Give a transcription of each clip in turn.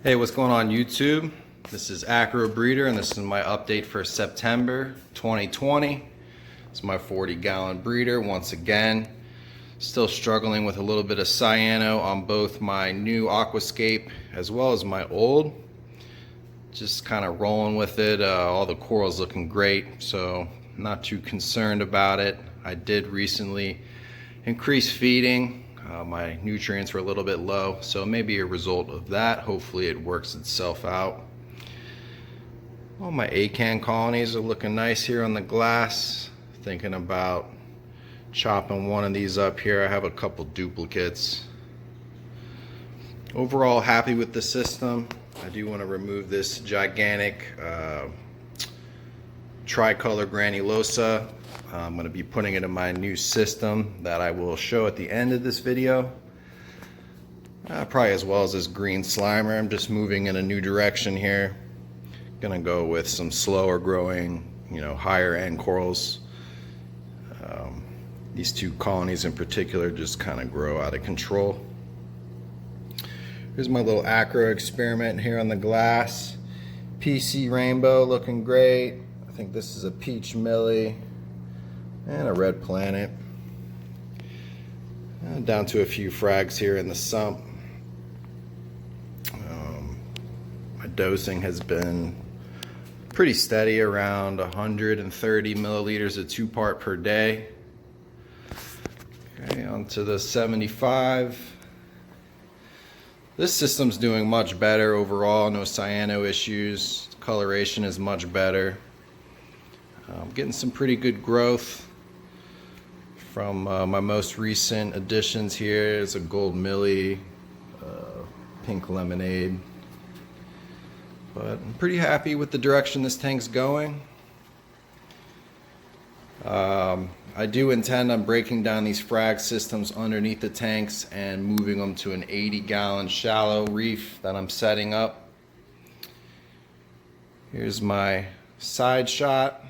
Hey, what's going on YouTube? This is Acro Breeder and this is my update for September 2020. It's my 40-gallon breeder once again. Still struggling with a little bit of cyano on both my new aquascape as well as my old. Just kind of rolling with it. All the corals looking great, so not too concerned about it. I did recently increase feeding. My nutrients were a little bit low, so maybe a result of that. Hopefully it works itself out. All my acan colonies are looking nice here on the glass. Thinking about chopping one of these up here. I have a couple duplicates. Overall happy with the system. I do want to remove this gigantic tricolor granulosa. I'm going to be putting it in my new system that I will show at the end of this video. Probably as well as this green slimer. I'm just moving in a new direction here. Gonna go with some slower growing, higher end corals. These two colonies in particular just kind of grow out of control. Here's my little acro experiment here on the glass. PC rainbow looking great. I think this is a peach millie and a red planet. Down to a few frags here in the sump. My dosing has been pretty steady, around 130 milliliters of 2-part per day. Okay, on to the 75. This system's doing much better overall, no cyano issues. Coloration is much better. I'm getting some pretty good growth from my most recent additions here. It's a gold millie, pink lemonade. But I'm pretty happy with the direction this tank's going. I do intend on breaking down these frag systems underneath the tanks and moving them to an 80-gallon shallow reef that I'm setting up. Here's my side shot.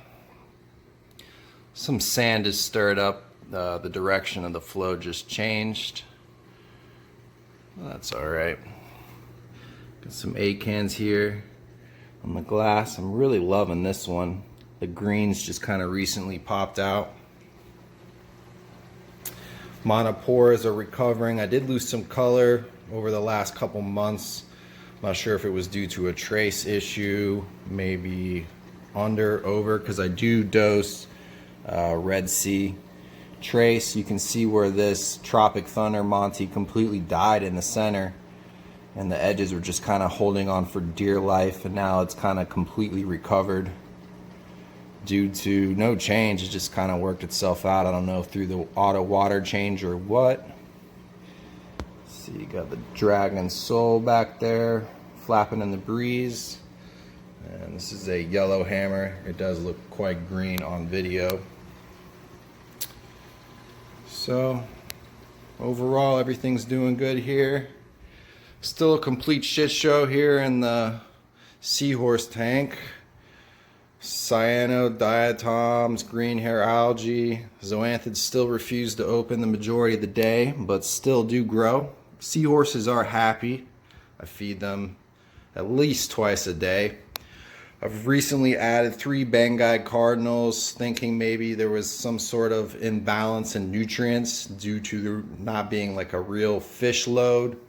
Some sand is stirred up. The direction of the flow just changed. Well, that's alright. Got some acans here on the glass. I'm really loving this one. The greens just kind of recently popped out. Monopores are recovering. I did lose some color over the last couple months. I'm not sure if it was due to a trace issue, maybe under, over, because I do dose Red Sea trace. You can see where this Tropic Thunder Monty completely died in the center, and the edges were just kind of holding on for dear life, and now it's kind of completely recovered due to no change. It just kind of worked itself out. I don't know through the auto water change or what. Let's see, you got the Dragon Soul back there flapping in the breeze, and this is a yellow hammer. It does look quite green on video. So overall everything's doing good here. Still a complete shit show here in the seahorse tank. Cyano, diatoms, green hair algae. Zoanthids still refuse to open the majority of the day, but still do grow. Seahorses are happy. I feed them at least twice a day. I've recently added 3 Bengal cardinals, thinking maybe there was some sort of imbalance in nutrients due to there not being like a real fish load.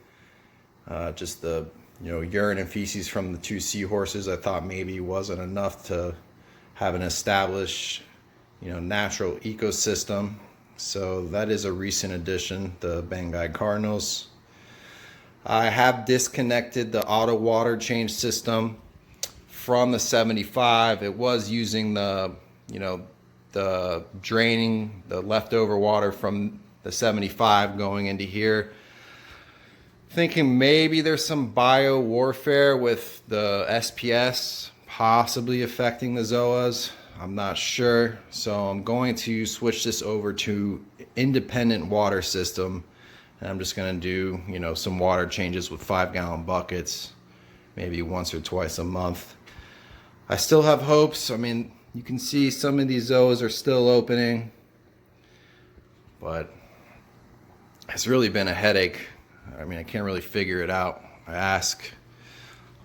Just the urine and feces from the 2 seahorses I thought maybe wasn't enough to have an established natural ecosystem. So that is a recent addition, the Bengal cardinals. I have disconnected the auto water change system from the 75. It was using the the draining the leftover water from the 75 going into here. Thinking maybe there's some bio warfare with the SPS possibly affecting the zoas. I'm not sure, so I'm going to switch this over to independent water system, and I'm just going to do some water changes with 5-gallon buckets, maybe once or twice a month. I still have hopes. I mean, you can see some of these zoas are still opening, but it's really been a headache. I mean, I can't really figure it out. I ask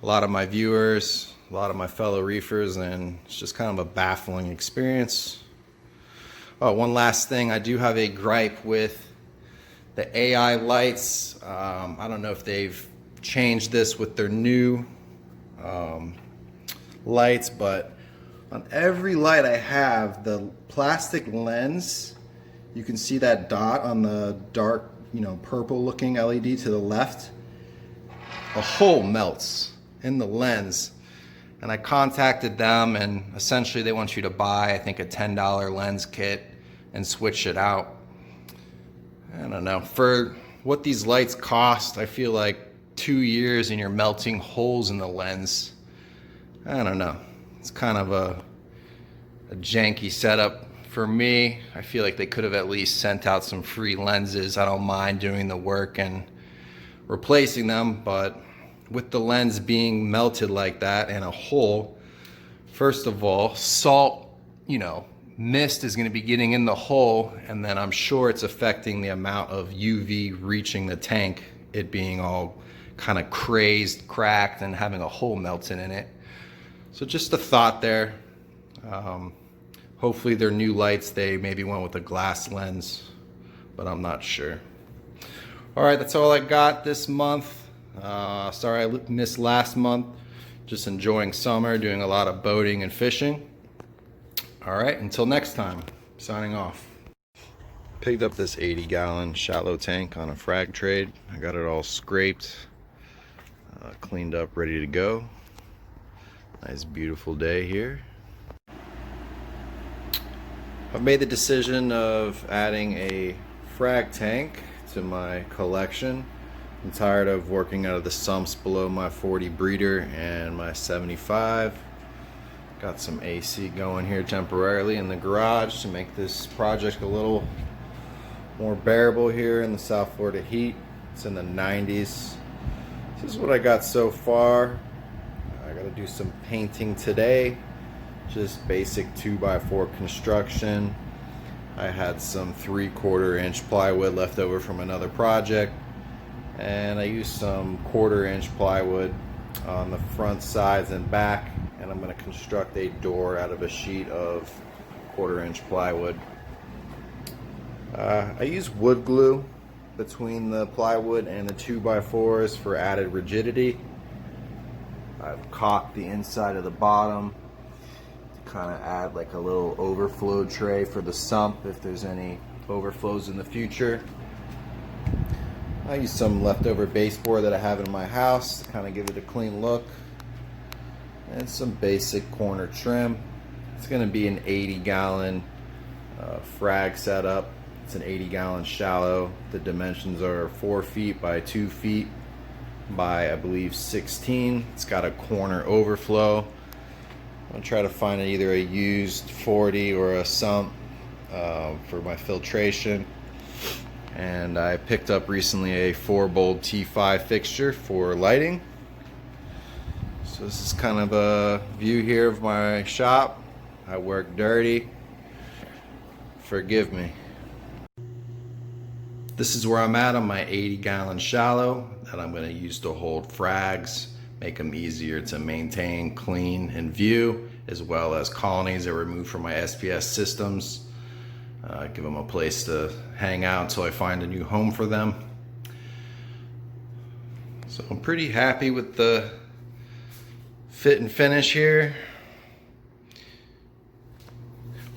a lot of my viewers, a lot of my fellow reefers, and it's just kind of a baffling experience. Oh, one last thing, I do have a gripe with the AI lights. I don't know if they've changed this with their new lights, but on every light I have, the plastic lens, you can see that dot on the dark, purple looking LED to the left. A hole melts in the lens. And I contacted them, and essentially they want you to buy, I think, a $10 lens kit and switch it out. I don't know. For what these lights cost, I feel like 2 years and you're melting holes in the lens. I don't know. It's kind of a janky setup for me. I feel like they could have at least sent out some free lenses. I don't mind doing the work and replacing them, but with the lens being melted like that and a hole, first of all, salt, mist is going to be getting in the hole, and then I'm sure it's affecting the amount of UV reaching the tank, it being all kind of crazed, cracked, and having a hole melted in it. So just a thought there. Hopefully their new lights, they maybe went with a glass lens, but I'm not sure. All right, that's all I got this month. Sorry I missed last month. Just enjoying summer, doing a lot of boating and fishing. All right, until next time, signing off. Picked up this 80-gallon shallow tank on a frag trade. I got it all scraped, cleaned up, ready to go. Nice, beautiful day here. I've made the decision of adding a frag tank to my collection. I'm tired of working out of the sumps below my 40 breeder and my 75. Got some AC going here temporarily in the garage to make this project a little more bearable here in the South Florida heat. It's in the 90s. This is what I got so far. I gotta do some painting today. Just basic 2x4 construction. I had some 3/4 inch plywood left over from another project, and I used some 1/4 inch plywood on the front, sides, and back, and I'm going to construct a door out of a sheet of 1/4 inch plywood. I use wood glue between the plywood and the 2x4s for added rigidity. I've caulked the inside of the bottom to kind of add like a little overflow tray for the sump if there's any overflows in the future. I use some leftover baseboard that I have in my house to kind of give it a clean look, and some basic corner trim. It's going to be an 80-gallon frag setup. It's an 80-gallon shallow. The dimensions are 4 feet by 2 feet by, I believe, 16. It's got a corner overflow. I'm going to try to find either a used 40 or a sump for my filtration. And I picked up recently a 4-bolt T5 fixture for lighting. So this is kind of a view here of my shop. I work dirty. Forgive me. This is where I'm at on my 80-gallon shallow that I'm going to use to hold frags, make them easier to maintain, clean, and view, as well as colonies are removed from my SPS systems. Give them a place to hang out until I find a new home for them. So I'm pretty happy with the fit and finish here.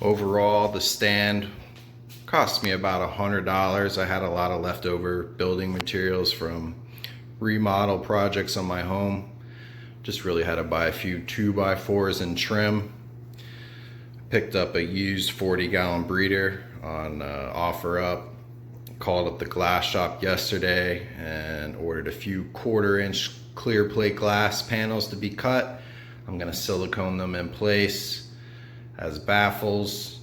Overall, the stand cost me about $100. I had a lot of leftover building materials from remodel projects on my home. Just really had to buy a few 2x4s and trim. Picked up a used 40-gallon breeder on OfferUp. Called up the glass shop yesterday and ordered a few 1/4 inch clear plate glass panels to be cut. I'm gonna silicone them in place as baffles.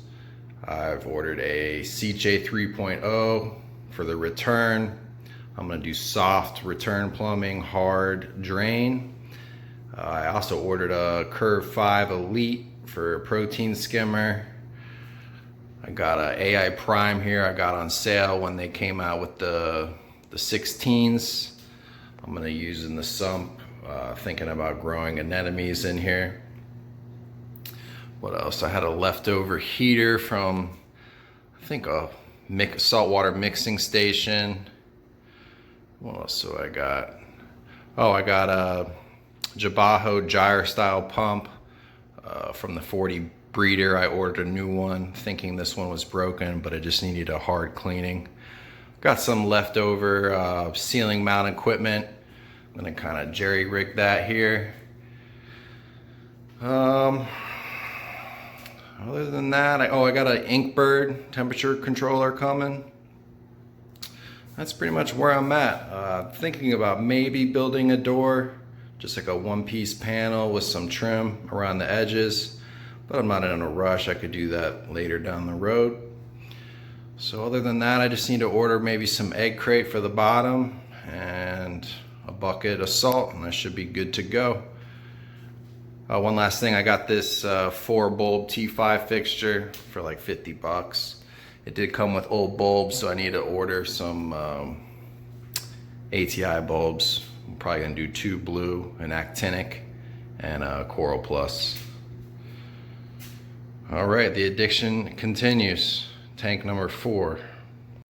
I've ordered a CJ 3.0 for the return. I'm gonna do soft return plumbing, hard drain. I also ordered a Curve 5 Elite for a protein skimmer. I got a AI Prime here I got on sale when they came out with the 16s. I'm gonna use in the sump thinking about growing anemones in here. What else? I had a leftover heater from, I think, a saltwater mixing station. What else do I got? Oh, I got a Jabajo gyre style pump from the 40 breeder. I ordered a new one thinking this one was broken, but it just needed a hard cleaning. Got some leftover ceiling mount equipment. I'm gonna kind of jerry rig that here. Other than that, I got an Inkbird temperature controller coming. That's pretty much where I'm at. Thinking about maybe building a door, just like a one-piece panel with some trim around the edges, but I'm not in a rush. I could do that later down the road. So other than that, I just need to order maybe some egg crate for the bottom and a bucket of salt, and I should be good to go. One last thing, I got this 4-bulb T5 fixture for like 50 bucks. It did come with old bulbs, so I need to order some ATI bulbs. I'm probably gonna do 2 blue, an actinic, and a Coral Plus. All right, the addiction continues. Tank number 4.